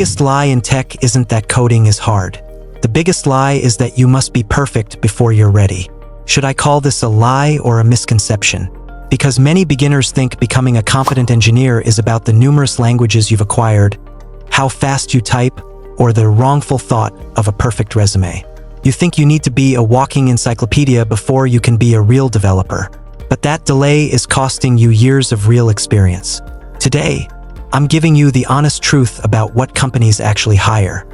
biggest lie in tech isn't that coding is hard. The biggest lie is that you must be perfect before you're ready. Should I call this a lie or a misconception? Because many beginners think becoming a competent engineer is about the numerous languages you've acquired, how fast you type, or the wrongful thought of a perfect resume. You think you need to be a walking encyclopedia before you can be a real developer. But that delay is costing you years of real experience. Today, I'm giving you the honest truth about what companies actually hire.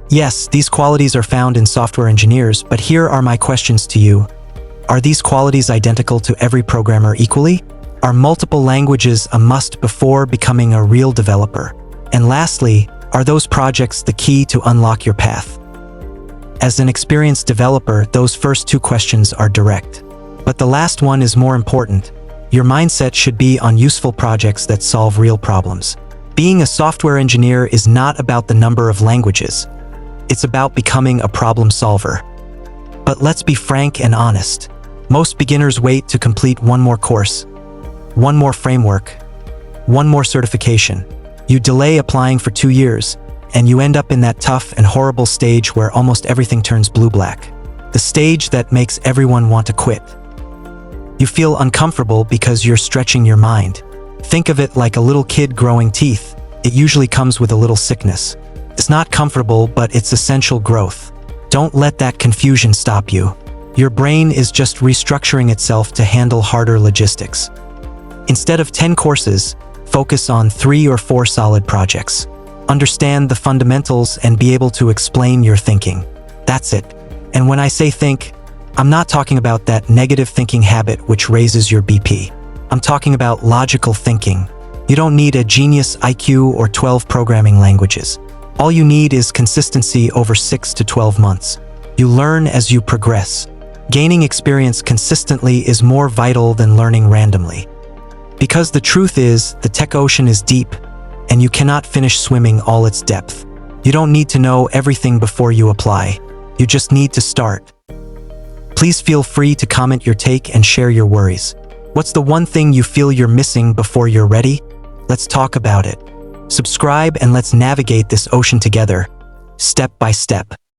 Yes, these qualities are found in software engineers, but here are my questions to you. Are these qualities identical to every programmer equally? Are multiple languages a must before becoming a real developer? And lastly, are those projects the key to unlock your path? As an experienced developer, those first two questions are direct. But the last one is more important. Your mindset should be on useful projects that solve real problems. Being a software engineer is not about the number of languages. It's about becoming a problem solver. But let's be frank and honest. Most beginners wait to complete one more course, one more framework, one more certification. You delay applying for 2 years, and you end up in that tough and horrible stage where almost everything turns blue-black. The stage that makes everyone want to quit. You feel uncomfortable because you're stretching your mind. Think of it like a little kid growing teeth. It usually comes with a little sickness. It's not comfortable, but it's essential growth. Don't let that confusion stop you. Your brain is just restructuring itself to handle harder logistics. Instead of 10 courses, focus on 3 or 4 solid projects. Understand the fundamentals and be able to explain your thinking. That's it. And when I say think, I'm not talking about that negative thinking habit which raises your BP. I'm talking about logical thinking. You don't need a genius IQ or 12 programming languages. All you need is consistency over 6 to 12 months. You learn as you progress. Gaining experience consistently is more vital than learning randomly. Because the truth is, the tech ocean is deep, and you cannot finish swimming all its depth. You don't need to know everything before you apply. You just need to start. Please feel free to comment your take and share your worries. What's the one thing you feel you're missing before you're ready? Let's talk about it. Subscribe and let's navigate this ocean together, step by step.